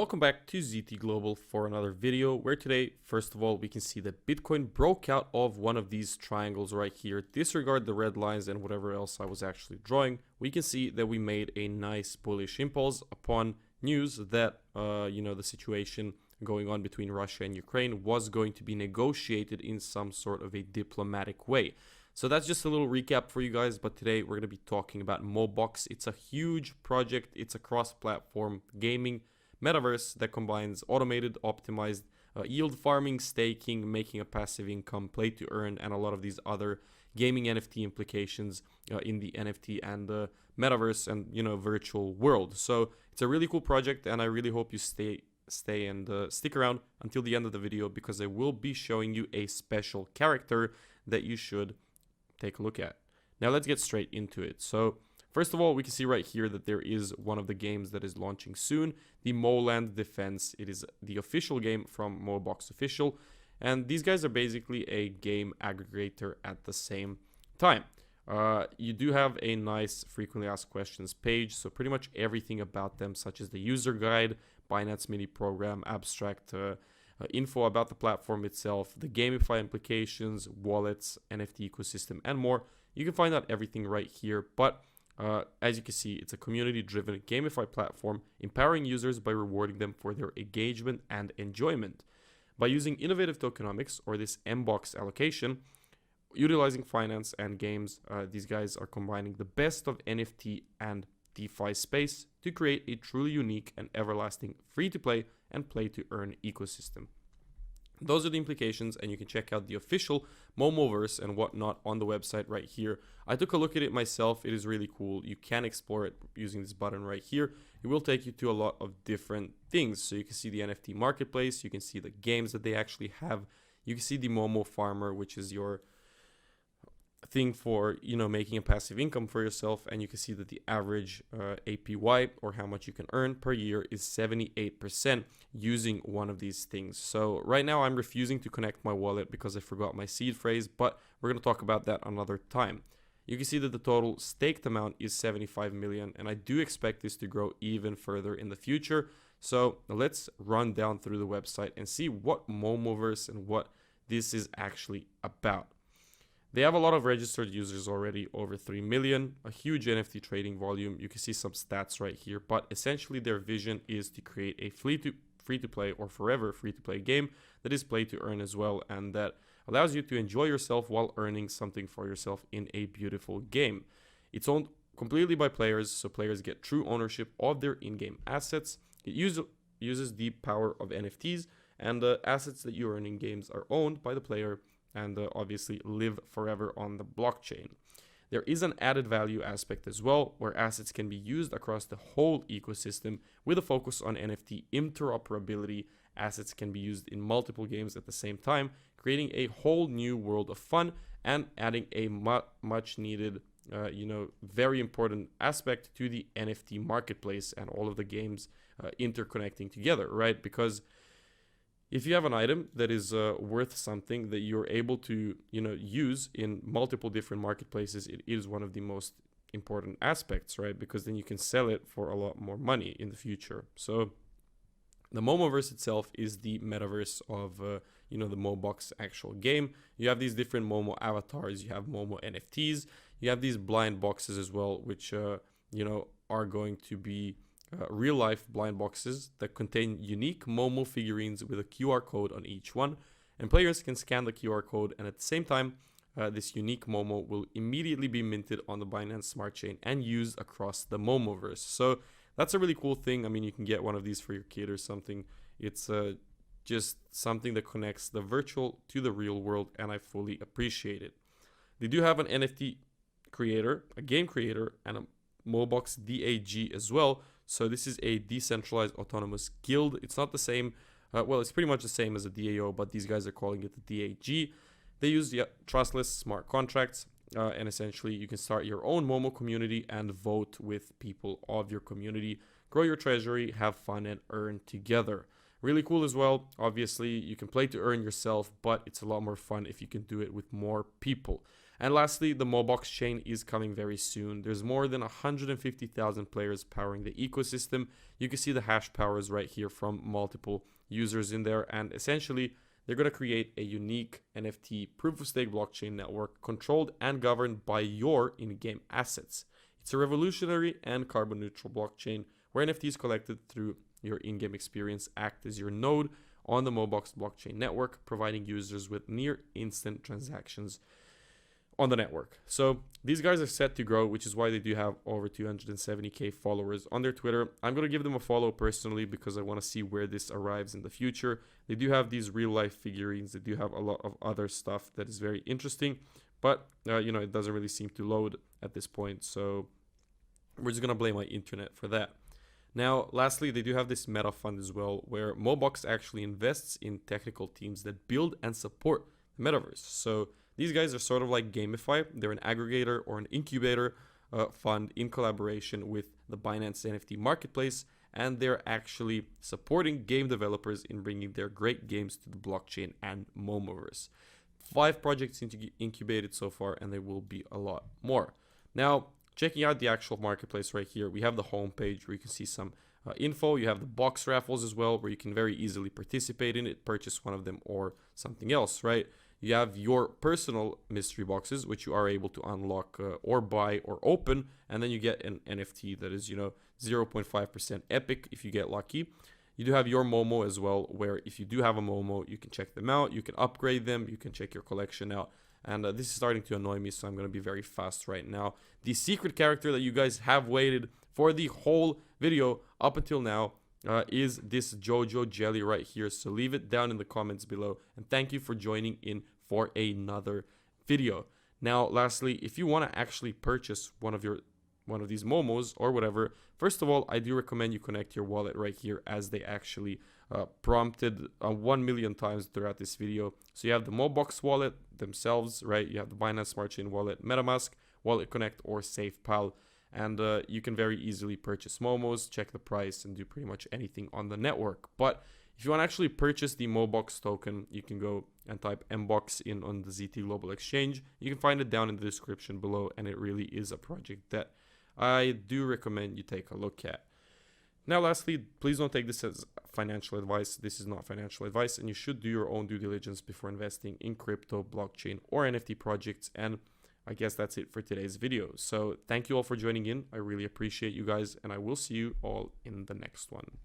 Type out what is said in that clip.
welcome back to ZT Global for another video where today, first of all, we can see that Bitcoin broke out of one of these triangles right here. Disregard the red lines and whatever else I was actually drawing. We can see that we made a nice bullish impulse upon news that, the situation going on between Russia and Ukraine was going to be negotiated in some sort of a diplomatic way. So that's just a little recap for you guys, but today we're going to be talking about MOBOX. It's a huge project. It's a cross-platform gaming metaverse that combines automated, optimized yield farming, staking, making a passive income, play to earn, and a lot of these other gaming NFT implications in the NFT and the metaverse and virtual world. So it's a really cool project, and I really hope you stay and stick around until the end of the video, because I will be showing you a special character that you should take a look at. Now let's get straight into it. So first of all, we can see right here that there is one of the games that is launching soon, the Moland Defense. It is the official game from MOBOX Official, and these guys are basically a game aggregator at the same time. You do have a nice frequently asked questions page, so pretty much everything about them, such as the user guide, Binance mini program, abstract info about the platform itself, the gamify implications, wallets, NFT ecosystem, and more. You can find out everything right here, but as you can see, it's a community-driven gamify platform, empowering users by rewarding them for their engagement and enjoyment. By using innovative tokenomics, or this MBOX allocation, utilizing finance and games, these guys are combining the best of NFT and DeFi space to create a truly unique and everlasting free-to-play and play-to-earn ecosystem. Those are the implications, and you can check out the official Momoverse and whatnot on the website right here. I took a look at it myself. It is really cool. You can explore it using this button right here. It will take you to a lot of different things. So you can see the NFT Marketplace. You can see the games that they actually have. You can see the MOMO Farmer, which is your thing for making a passive income for yourself, and you can see that the average APY, or how much you can earn per year, is 78% using one of these things. So right now I'm refusing to connect my wallet because I forgot my seed phrase, but we're going to talk about that another time. You can see that the total staked amount is 75 million, and I do expect this to grow even further in the future. So let's run down through the website and see what Momoverse and what this is actually about. They have a lot of registered users already, over 3 million, a huge NFT trading volume. You can see some stats right here, but essentially their vision is to create a free-to-play or forever free-to-play game that is play-to-earn as well, and that allows you to enjoy yourself while earning something for yourself in a beautiful game. It's owned completely by players, so players get true ownership of their in-game assets. It uses the power of NFTs, and the assets that you earn in games are owned by the player and obviously live forever on the blockchain. There is an added value aspect as well, where assets can be used across the whole ecosystem with a focus on NFT interoperability. Assets can be used in multiple games at the same time, creating a whole new world of fun and adding a much needed, very important aspect to the NFT marketplace and all of the games interconnecting together, right? Because if you have an item that is worth something that you're able to, use in multiple different marketplaces, it is one of the most important aspects, right? Because then you can sell it for a lot more money in the future. So the Momoverse itself is the metaverse of, the MOBOX actual game. You have these different Momo avatars. You have Momo NFTs. You have these blind boxes as well, which, are going to be real-life blind boxes that contain unique Momo figurines with a QR code on each one, and players can scan the QR code, and at the same time this unique Momo will immediately be minted on the Binance Smart Chain and used across the Momoverse. So that's a really cool thing. I mean, you can get one of these for your kid or something. It's just something that connects the virtual to the real world, and I fully appreciate it. They do have an NFT creator, a game creator, and a MOBOX DAG as well. So this is a decentralized autonomous guild. It's not the same, it's pretty much the same as a DAO, but these guys are calling it the DAG. They use trustless smart contracts, and essentially you can start your own Momo community and vote with people of your community, grow your treasury, have fun, and earn together, Really cool as well. Obviously, you can play to earn yourself, but it's a lot more fun if you can do it with more people. And lastly, the MOBOX chain is coming very soon. There's more than 150,000 players powering the ecosystem. You can see the hash powers right here from multiple users in there. And essentially, they're going to create a unique NFT proof-of-stake blockchain network controlled and governed by your in-game assets. It's a revolutionary and carbon-neutral blockchain where NFTs collected through your in-game experience act as your node on the MOBOX blockchain network, providing users with near instant transactions on the network. So these guys are set to grow, which is why they do have over 270k followers on their Twitter. I'm going to give them a follow personally because I want to see where this arrives in the future. They do have these real life figurines. They do have a lot of other stuff that is very interesting, but it doesn't really seem to load at this point. So we're just going to blame my internet for that. Now, lastly, they do have this meta fund as well, where MOBOX actually invests in technical teams that build and support the metaverse. So these guys are sort of like Gamify. They're an aggregator or an incubator fund in collaboration with the Binance NFT Marketplace, and they're actually supporting game developers in bringing their great games to the blockchain and Momoverse. 5 projects incubated so far, and there will be a lot more. Now, checking out the actual marketplace right here, we have the homepage where you can see some info. You have the box raffles as well, where you can very easily participate in it, purchase one of them or something else, right? You have your personal mystery boxes, which you are able to unlock or buy or open, and then you get an NFT that is, 0.5% epic if you get lucky. You do have your Momo as well, where if you do have a Momo, you can check them out, you can upgrade them, you can check your collection out. And this is starting to annoy me, so I'm going to be very fast right now. The secret character that you guys have waited for the whole video up until now is this Jojo Jelly right here. So leave it down in the comments below. And thank you for joining in for another video. Now, lastly, if you want to actually purchase one of these Momos or whatever, first of all, I do recommend you connect your wallet right here, as they actually prompted 1 million times throughout this video. So you have the MOBOX wallet themselves, right? You have the Binance Smart Chain wallet, MetaMask, Wallet Connect, or SafePal. And you can very easily purchase Momos, check the price, and do pretty much anything on the network. But if you want to actually purchase the MOBOX token, you can go and type MBOX in on the ZT Global Exchange. You can find it down in the description below, and it really is a project that I do recommend you take a look at. Now, lastly, please don't take this as financial advice. This is not financial advice, and you should do your own due diligence before investing in crypto, blockchain, or NFT projects. And I guess that's it for today's video. So thank you all for joining in. I really appreciate you guys, and I will see you all in the next one.